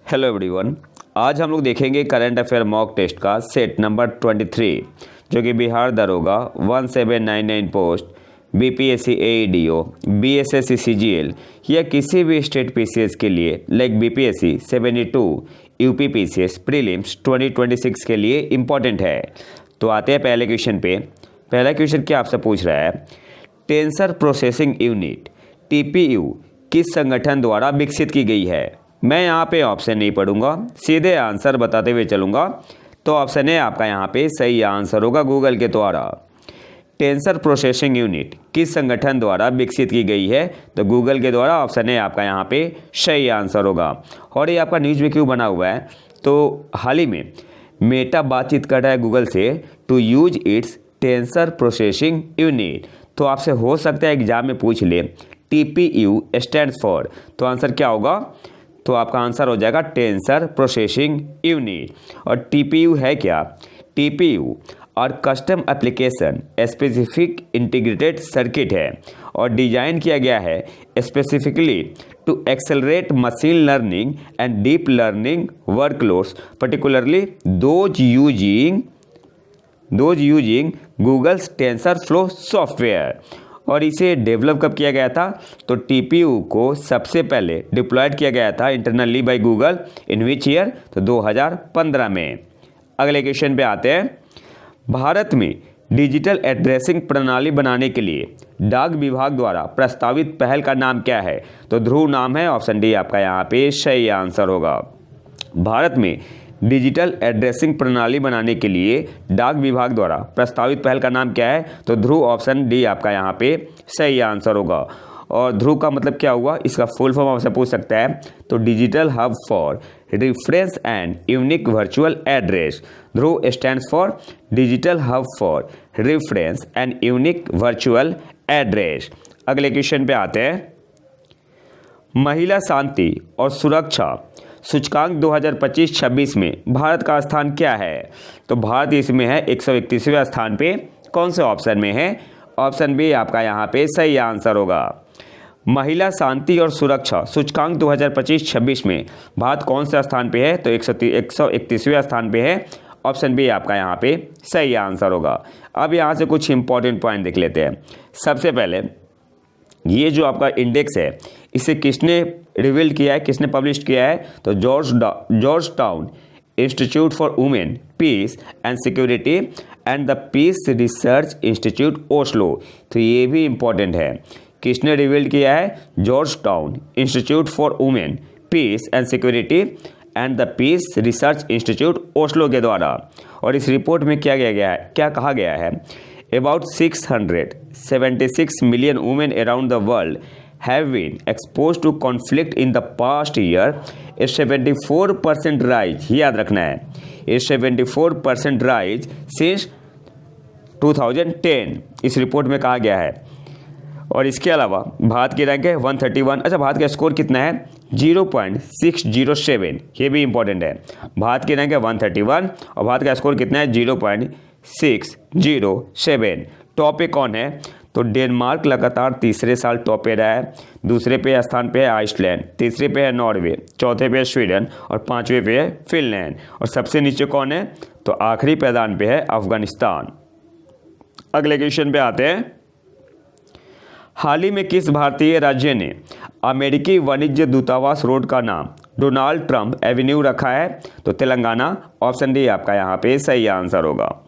Hello everyone, आज हम लोग देखेंगे करंट अफेयर मॉक टेस्ट का सेट नंबर 23 जो कि बिहार दरोगा 1799 पोस्ट बीपीएससी एईडीओ बीएसएससी सीजीएल या किसी भी स्टेट पीसीएस के लिए like BPSC 72 UP PCS prelims 2026 के लिए इम्पॉर्टेंट है। तो आते हैं पहले क्वेश्चन पे। पहला क्वेश्चन क्या आपसे पूछ रहा है, टेंसर प्रोसेसिंग यूनिट टीपीयू किस संगठन द्वारा विकसित की गई है। मैं यहाँ पे ऑप्शन नहीं पढ़ूंगा, सीधे आंसर बताते हुए चलूँगा। तो ऑप्शन ए आपका यहाँ पे सही आंसर होगा गूगल के द्वारा। टेंसर प्रोसेसिंग यूनिट किस संगठन द्वारा विकसित की गई है, तो गूगल के द्वारा ऑप्शन ए आपका यहाँ पे सही आंसर होगा। और ये आपका न्यूज़ में क्यों बना हुआ है, तो हाल ही में मेटा बातचीत कर रहा है गूगल से to use its tensor processing unit. तो आपसे हो सकता है एग्जाम में पूछ ले टीपीयू स्टैंड्स फॉर, तो आंसर क्या होगा, तो आपका आंसर हो जाएगा टेंसर प्रोसेसिंग यूनिट। और टीपीयू है क्या, टीपीयू और custom application specific integrated circuit है और डिजाइन किया गया है specifically to accelerate machine learning and deep learning workloads particularly those using Google's TensorFlow software. और इसे डेवलप कब किया गया था, तो टीपीयू को सबसे पहले डिप्लॉयड किया गया था internally by Google in which year, तो 2015 में। अगले क्वेश्चन पे आते हैं। भारत में डिजिटल एड्रेसिंग प्रणाली बनाने के लिए डाक विभाग द्वारा प्रस्तावित पहल का नाम क्या है, तो ध्रुव नाम है। ऑप्शन डी आपका यहाँ पे सही आंसर होगा। भारत में डिजिटल एड्रेसिंग प्रणाली बनाने के लिए डाक विभाग द्वारा प्रस्तावित पहल का नाम क्या है, तो ध्रुव ऑप्शन डी आपका यहाँ पे सही आंसर होगा। और ध्रुव का मतलब क्या हुआ, इसका फुल फॉर्म आपसे पूछ सकता है, तो digital hub for reference and unique virtual address. Dhruv stands for digital hub for reference and unique virtual address. अगले क्वेश्चन पे आते हैं। महिला शांति और सुरक्षा सूचकांक 2025-26 में भारत का स्थान क्या है, तो भारत इसमें है 131वें स्थान पे। कौन से ऑप्शन में है, ऑप्शन बी आपका यहाँ पे सही आंसर होगा। महिला शांति और सुरक्षा सूचकांक 2025-26 में भारत कौन से स्थान पे है, तो 131वें स्थान पे है। ऑप्शन बी आपका यहाँ पे सही आंसर होगा। अब यहाँ से कुछ इंपॉर्टेंट पॉइंट देख लेते हैं। सबसे पहले ये जो आपका इंडेक्स है इसे किसने रिवील किया है, किसने पब्लिश किया है, तो Georgetown Institute for Women Peace and Security and the Peace Research Institute Oslo. तो ये भी इम्पोर्टेंट है, किसने रिवील किया है, Georgetown Institute for Women Peace and Security and the Peace Research Institute Oslo के द्वारा। और इस रिपोर्ट में क्या कहा गया है, about 676 million women around the world have been exposed to conflict in the past year. A 74% rise, याद रखना है, a 74% rise since 2010 इस रिपोर्ट में कहा गया है। और इसके अलावा भारत की रैंक है 131। अच्छा, भारत का स्कोर कितना है, 0.607, ये भी इंपॉर्टेंट है। भारत की रैंक है 131 और भारत का स्कोर कितना है, 0.607। टॉप पे कौन है, तो डेनमार्क लगातार तीसरे साल टॉप पे रहा है। दूसरे पे स्थान पे है आइसलैंड, तीसरे पे है नॉर्वे, चौथे पे है स्वीडन और पांचवें पे है फिनलैंड। और सबसे नीचे कौन है, तो आखिरी पैदान पे है अफगानिस्तान। अगले क्वेश्चन पे आते हैं। हाल ही में किस भारतीय राज्य ने अमेरिकी वाणिज्य दूतावास रोड का नाम डोनाल्ड ट्रंप एवेन्यू रखा है, तो तेलंगाना। ऑप्शन डी आपका यहाँ पे सही आंसर होगा।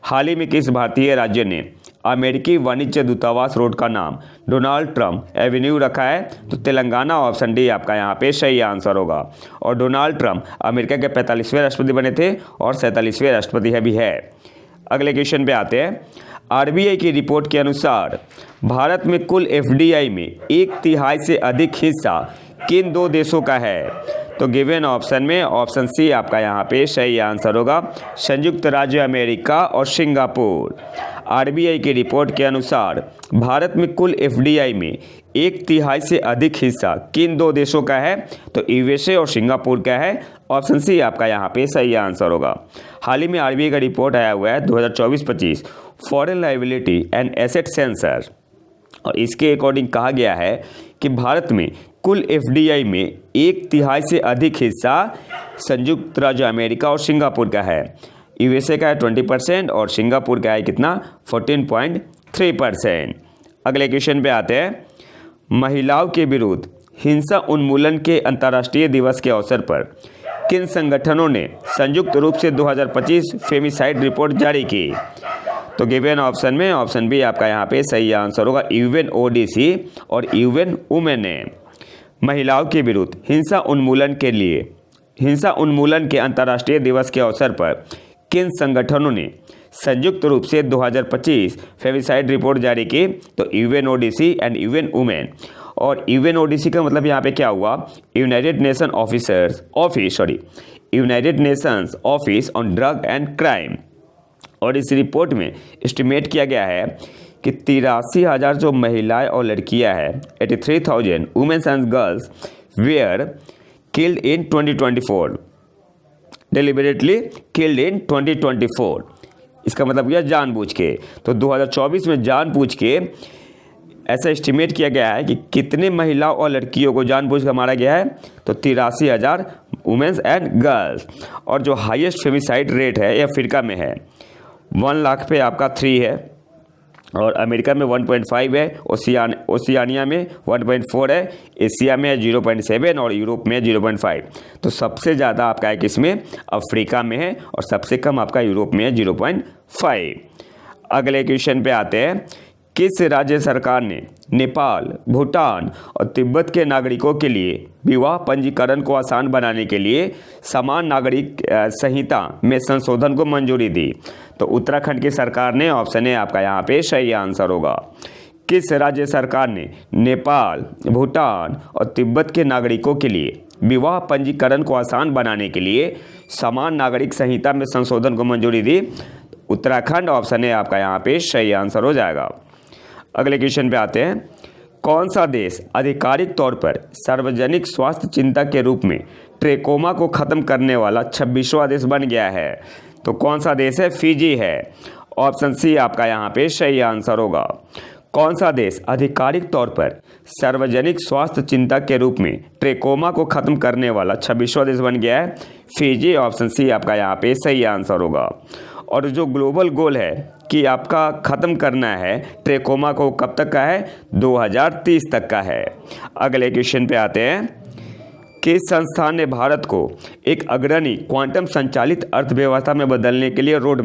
हाल ही में किस भारतीय राज्य ने अमेरिकी वाणिज्य दूतावास रोड का नाम डोनाल्ड ट्रंप एवेन्यू रखा है, तो तेलंगाना। ऑप्शन डी आपका यहाँ पे सही आंसर होगा। और डोनाल्ड ट्रंप अमेरिका के 45वें राष्ट्रपति बने थे और 47वें राष्ट्रपति भी है। अगले क्वेश्चन पे आते हैं। आरबीआई की रिपोर्ट के अनुसार भारत में कुल एफडीआई में 1/3 से अधिक हिस्सा किन दो देशों का है, तो गिवन ऑप्शन में ऑप्शन सी आपका यहाँ पे सही आंसर होगा, संयुक्त राज्य अमेरिका और सिंगापुर। आरबीआई की रिपोर्ट के अनुसार भारत में कुल एफडीआई में 1/3 से अधिक हिस्सा किन दो देशों का है, तो यूएसए और सिंगापुर का है। ऑप्शन सी आपका यहाँ पे सही आंसर होगा। हाल ही में आरबीआई का रिपोर्ट आया हुआ है 2024-25 foreign liability and asset sensor, और इसके अकॉर्डिंग कहा गया है कि भारत में कुल FDI में 1/3 से अधिक हिस्सा संयुक्त राज्य अमेरिका और सिंगापुर का है। USA का है 20% और सिंगापुर का है कितना 14.3%। अगले क्वेश्चन पे आते हैं, महिलाओं के विरुद्ध हिंसा उन्मूलन के अंतर्राष्ट्रीय दिवस के अवसर पर किन संगठनों ने संयुक्त रूप से 2025 फेमिसाइड रिपोर्ट जारी की? तो गिवन ऑप्शन में ऑप्शन बी आपका यहाँ पे सही आंसर होगा, UNODC और UN वुमेन ने महिलाओं के विरुद्ध हिंसा उन्मूलन के अंतर्राष्ट्रीय दिवस के अवसर पर किन संगठनों ने संयुक्त रूप से 2025 फेमिसाइड रिपोर्ट जारी की? तो UNODC एंड UN वुमेन। और UNODC का मतलब यहाँ पे क्या हुआ, United Nations office on drug and crime. और इस रिपोर्ट में एस्टिमेट किया गया है कि 83,000 जो महिलाएं और लड़कियां हैं, 83,000 womens and girls were killed in 2024, deliberately killed in 2024। इसका मतलब यह जानबूझ के। तो 2024 में जानबूझ के ऐसा एस्टिमेट किया गया है कि कितने महिलाओं और लड़कियों को जानबूझ कर मारा गया है, तो 83,000 वुमेन्स एंड गर्ल्स। और जो हाईएस्ट फेमिसाइड रेट है यह अफ्रीका में है, 1 लाख पे आपका 3 है, और अमेरिका में 1.5 है, ओशियानिया में 1.4 है, एशिया में 0.7 और यूरोप में 0.5। तो सबसे ज़्यादा आपका है किसमें, अफ्रीका में है, और सबसे कम आपका यूरोप में है 0.5। अगले क्वेश्चन पे आते हैं, किस राज्य सरकार ने नेपाल, भूटान और तिब्बत के नागरिकों के लिए विवाह पंजीकरण को आसान बनाने के लिए समान नागरिक संहिता में संशोधन को मंजूरी दी? तो उत्तराखंड की सरकार ने, ऑप्शन ए आपका यहाँ पे सही आंसर होगा। किस राज्य सरकार ने नेपाल, भूटान और तिब्बत के नागरिकों के लिए विवाह पंजीकरण को आसान बनाने के लिए समान नागरिक संहिता में संशोधन को मंजूरी दी? उत्तराखंड, ऑप्शन ए आपका यहाँ पे सही आंसर हो जाएगा। अगले क्वेश्चन पे आते हैं, कौन सा देश आधिकारिक तौर पर सार्वजनिक स्वास्थ्य चिंता के रूप में ट्रेकोमा को खत्म करने वाला 26वां देश बन गया है? तो कौन सा देश है? फिजी है। ऑप्शन सी आपका यहाँ पे सही आंसर होगा। कौन सा देश आधिकारिक तौर पर सार्वजनिक स्वास्थ्य चिंता के रूप में ट्रेकोमा को खत्म करने वाला 26वां देश बन गया है? फिजी। ऑप्शन सी आपका यहाँ पे सही आंसर होगा। और जो ग्लोबल गोल है कि आपका ख़त्म करना है ट्रेकोमा को, कब तक का है? 2030 तक का है। अगले क्वेश्चन पे आते हैं, किस संस्थान ने भारत को एक अग्रणी क्वांटम संचालित अर्थव्यवस्था में बदलने के लिए road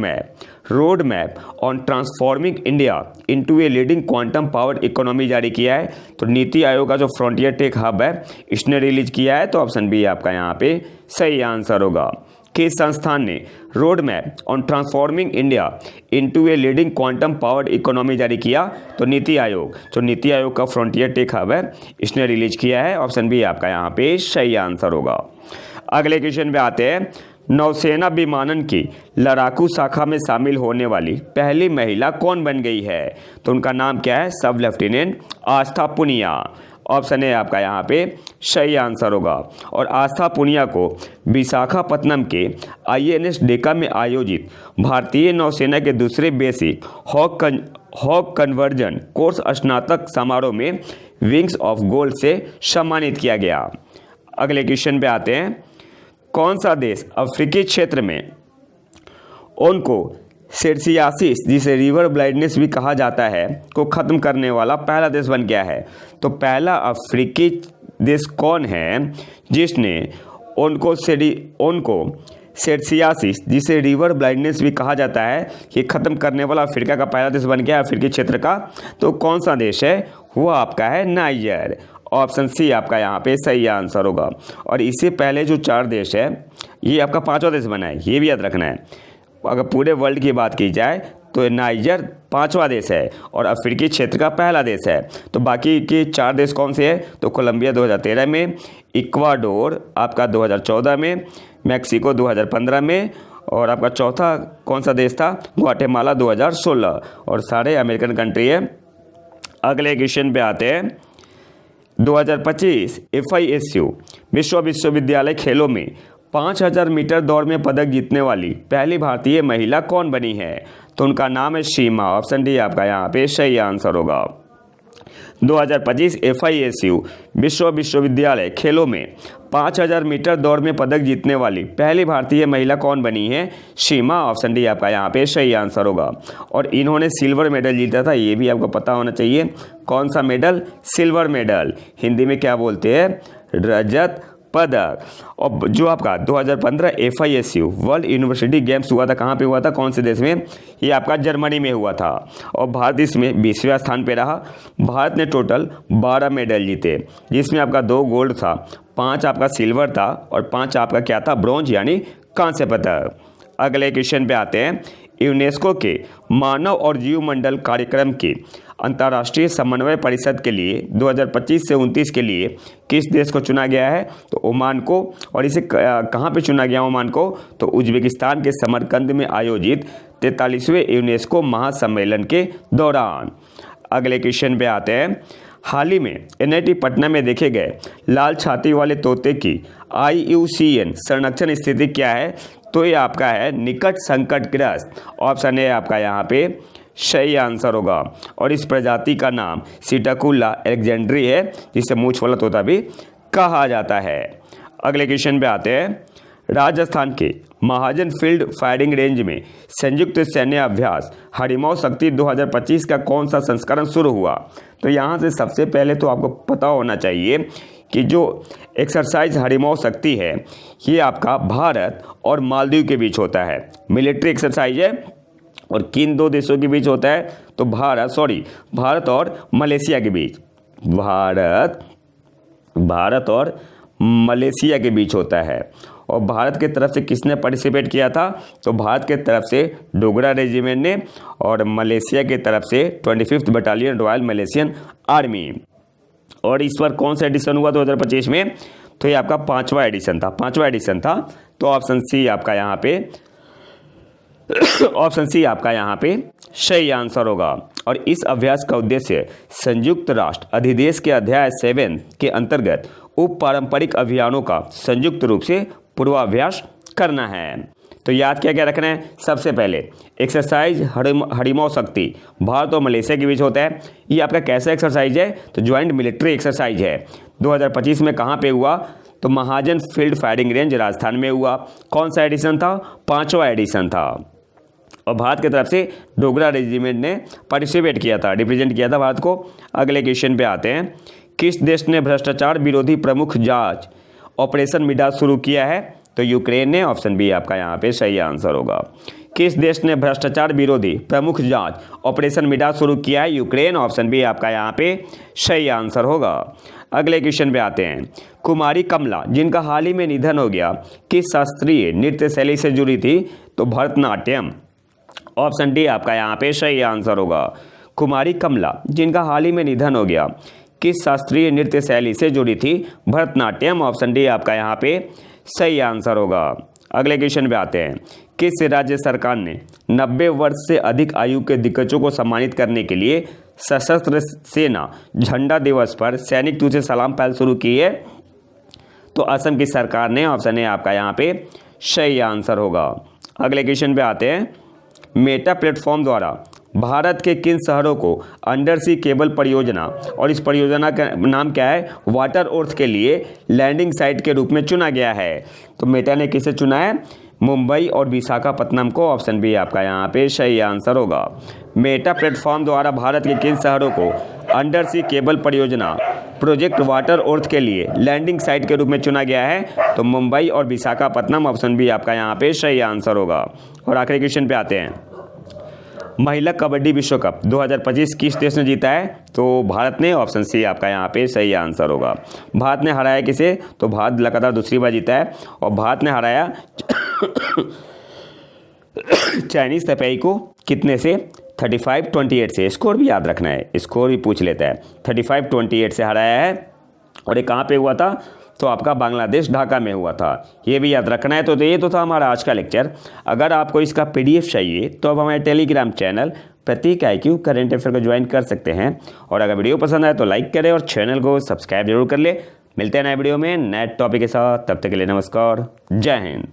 map on transforming India into a leading quantum powered economy जारी किया है? तो नीति आयोग का जो फ्रंटियर टेक हब है इसने रिलीज किया है। तो ऑप्शन बी आपका यहाँ पे सही आंसर होगा। किस संस्थान ने road map on transforming India into a leading quantum powered economy जारी किया? तो नीति आयोग। जो नीति आयोग का फ्रंटियर टेक हब है इसने रिलीज किया है। ऑप्शन बी आपका यहाँ पे सही आंसर होगा। अगले क्वेश्चन पे आते हैं, नौसेना विमानन की लड़ाकू शाखा में शामिल होने वाली पहली महिला कौन बन गई है? तो उनका नाम क्या है? सब lieutenant Aastha Punia. Option A आपका यहाँ पे सही आंसर होगा। और आस्था पुनिया को विशाखापत्तनम के INS डेका में आयोजित भारतीय नौसेना के दूसरे बेसिक हॉक कन्वर्जन कोर्स स्नातक समारोह में विंग्स ऑफ गोल्ड से सम्मानित किया गया। अगले क्वेश्चन पे आते हैं, कौन सा देश अफ्रीकी क्षेत्र में उनको सेर्सियासिस, जिसे रिवर ब्लाइंडनेस भी कहा जाता है, को ख़त्म करने वाला पहला देश बन गया है? तो पहला अफ्रीकी देश कौन है जिसने उनको सेर्सियासिस, जिसे रिवर ब्लाइंडनेस भी कहा जाता है, ये ख़त्म करने वाला अफ्रीका का पहला देश बन गया अफ्रीकी क्षेत्र का? तो कौन सा देश है? वो आपका है नाइजर। ऑप्शन सी आपका यहाँ पे सही आंसर होगा। और इससे पहले जो 4 देश है ये आपका 5वां देश बना है, ये भी याद रखना है। अगर पूरे वर्ल्ड की बात की जाए तो नाइजर 5वां देश है और अफ्रीकी क्षेत्र का पहला देश है। तो बाकी के 4 देश कौन से हैं? तो कोलंबिया 2013 में, इक्वाडोर आपका 2014 में, मैक्सिको 2015 में, और आपका चौथा कौन सा देश था? ग्वाटेमाला 2016। और सारे अमेरिकन कंट्री है। अगले क्वेश्चन पे आते हैं, 2025 FISU विश्वविद्यालय खेलों में 5000 मीटर दौड़ में पदक जीतने वाली पहली भारतीय महिला कौन बनी है? तो उनका नाम है सीमा। ऑप्शन डी आपका यहाँ पे सही आंसर होगा। 2025 FISU विश्वविद्यालय खेलों में 5000 मीटर दौड़ में पदक जीतने वाली पहली भारतीय महिला कौन बनी है? सीमा। ऑप्शन डी आपका यहाँ पे सही आंसर होगा। और इन्होंने सिल्वर मेडल जीता था, ये भी आपको पता होना चाहिए। कौन सा मेडल? Silver medal. हिंदी में क्या बोलते हैं? रजत पदक। और जो आपका 2015 FISU वर्ल्ड यूनिवर्सिटी गेम्स हुआ था, कहाँ पे हुआ था, कौन से देश में? ये आपका जर्मनी में हुआ था और भारत इसमें 20वें स्थान पे रहा। भारत ने टोटल 12 मेडल जीते, जिसमें आपका 2 गोल्ड था, 5 आपका सिल्वर था और 5 आपका क्या था? ब्रॉन्ज यानी कांस्य पदक। अगले क्वेश्चन पे आते हैं। यूनेस्को के मानव और जीवमंडल कार्यक्रम की अंतर्राष्ट्रीय समन्वय परिषद के लिए 2025 से 29 के लिए किस देश को चुना गया है? तो ओमान को। और इसे कहाँ पे चुना गया ओमान को? तो उज्बेकिस्तान के समरकंद में आयोजित 43वें यूनेस्को महासम्मेलन के दौरान। अगले क्वेश्चन पे आते हैं। हाल ही में NIT पटना में देखे गए लाल छाती वाले तोते की IUCN संरक्षण स्थिति क्या है? तो ये आपका है निकट संकटग्रस्त। ऑप्शन ए आपका यहाँ पे सही आंसर होगा। और इस प्रजाति का नाम सिटाकुला एलेक्जेंड्री है, जिसे मूंछ वाला तोता भी कहा जाता है। अगले क्वेश्चन पे आते हैं। राजस्थान के महाजन फील्ड फायरिंग रेंज में संयुक्त सैन्य अभ्यास हरिमौ शक्ति 2025 का कौन सा संस्करण शुरू हुआ? तो यहाँ से सबसे पहले तो आपको पता होना चाहिए कि जो एक्सरसाइज हरिमौ शक्ति है, ये आपका भारत और मालदीव के बीच होता है। मिलिट्री एक्सरसाइज है और किन 2 देशों के बीच होता है? तो भारत और मलेशिया के बीच। भारत और मलेशिया के बीच होता है। और भारत के तरफ से किसने पार्टिसिपेट किया था? तो भारत के तरफ से डोगरा रेजिमेंट ने और मलेशिया के तरफ से 25th battalion royal Malaysian army. और इस बार कौन सा एडिशन हुआ 2025 में? तो ये आपका 5वां एडिशन था। तो ऑप्शन सी आपका यहाँ पे सही आंसर होगा। और इस अभ्यास का उद्देश्य संयुक्त राष्ट्र अधिदेश के अध्याय 7 के अंतर्गत उप पारंपरिक अभियानों का संयुक्त रूप से पूर्वाभ्यास करना है। तो याद क्या क्या रखना है? सबसे पहले एक्सरसाइज हरिमौ शक्ति भारत और मलेशिया के बीच होता है। ये आपका कैसा एक्सरसाइज है? तो ज्वाइंट मिलिट्री एक्सरसाइज है। 2025 में कहाँ पे हुआ? तो महाजन फील्ड फायरिंग रेंज राजस्थान में हुआ। कौन सा एडिशन था? 5वां एडिशन था। और भारत की तरफ से डोगरा रेजिमेंट ने पार्टिसिपेट किया था, रिप्रेजेंट किया था भारत को। अगले क्वेश्चन पे आते हैं। किस देश ने भ्रष्टाचार विरोधी प्रमुख जांच ऑपरेशन मिडास शुरू किया है? तो यूक्रेन ने। ऑप्शन बी आपका यहाँ पे सही आंसर होगा। किस देश ने भ्रष्टाचार विरोधी प्रमुख जांच ऑपरेशन मिडास शुरू किया है? यूक्रेन। ऑप्शन बी आपका यहाँ पे सही आंसर होगा। अगले क्वेश्चन पे आते हैं। कुमारी कमला, जिनका हाल ही में निधन हो गया, किस शास्त्रीय नृत्य शैली से जुड़ी थी? तो भरतनाट्यम। ऑप्शन डी आपका यहाँ पे सही आंसर होगा। कुमारी कमला, जिनका हाल ही में निधन हो गया, किस शास्त्रीय नृत्य शैली से जुड़ी थी? भरतनाट्यम। ऑप्शन डी आपका यहाँ पे सही आंसर होगा। अगले क्वेश्चन पे आते हैं। किस राज्य सरकार ने 90 वर्ष से अधिक आयु के दिग्गजों को सम्मानित करने के लिए सशस्त्र सेना झंडा दिवस पर सैनिक तुझे सलाम पहल शुरू की है? तो असम की सरकार ने। ऑप्शन ए आपका यहाँ पे सही आंसर होगा। अगले क्वेश्चन पे आते हैं। मेटा प्लेटफॉर्म द्वारा भारत के किन शहरों को अंडर सी केबल परियोजना, और इस परियोजना का नाम क्या है? वाटर अर्थ के लिए लैंडिंग साइट के रूप में चुना गया है। तो मेटा ने किसे चुना है? मुंबई और विशाखापत्तनम को। ऑप्शन बी आपका यहाँ पे सही आंसर होगा। मेटा प्लेटफॉर्म द्वारा भारत के किन शहरों को अंडर सी केबल परियोजना प्रोजेक्ट वाटर अर्थ के लिए लैंडिंग साइट के रूप में चुना गया है? तो मुंबई और विशाखापत्तनम। ऑप्शन बी आपका यहाँ पे सही आंसर होगा। और आखिरी क्वेश्चन पे आते हैं। महिला कबड्डी विश्व कप 2025 किस देश ने जीता है? तो भारत ने। ऑप्शन सी आपका यहाँ पे सही आंसर होगा। भारत ने हराया किसे? तो भारत लगातार दूसरी बार जीता है और भारत ने हराया चाइनीज तपेई को। कितने से? 35-28 से। स्कोर भी याद रखना है, स्कोर भी पूछ लेता है। 35-28 से हराया है। और ये कहाँ पे हुआ था? तो आपका बांग्लादेश ढाका में हुआ था, ये भी याद रखना है। तो ये तो था हमारा आज का लेक्चर। अगर आपको इसका PDF चाहिए तो आप हमारे टेलीग्राम चैनल प्रतीक IQ करंट अफेयर को ज्वाइन कर सकते हैं। और अगर वीडियो पसंद आए तो लाइक करें और चैनल को सब्सक्राइब जरूर कर ले। मिलते हैं नए वीडियो में नए टॉपिक के साथ। तब तक के लिए नमस्कार, जय हिंद।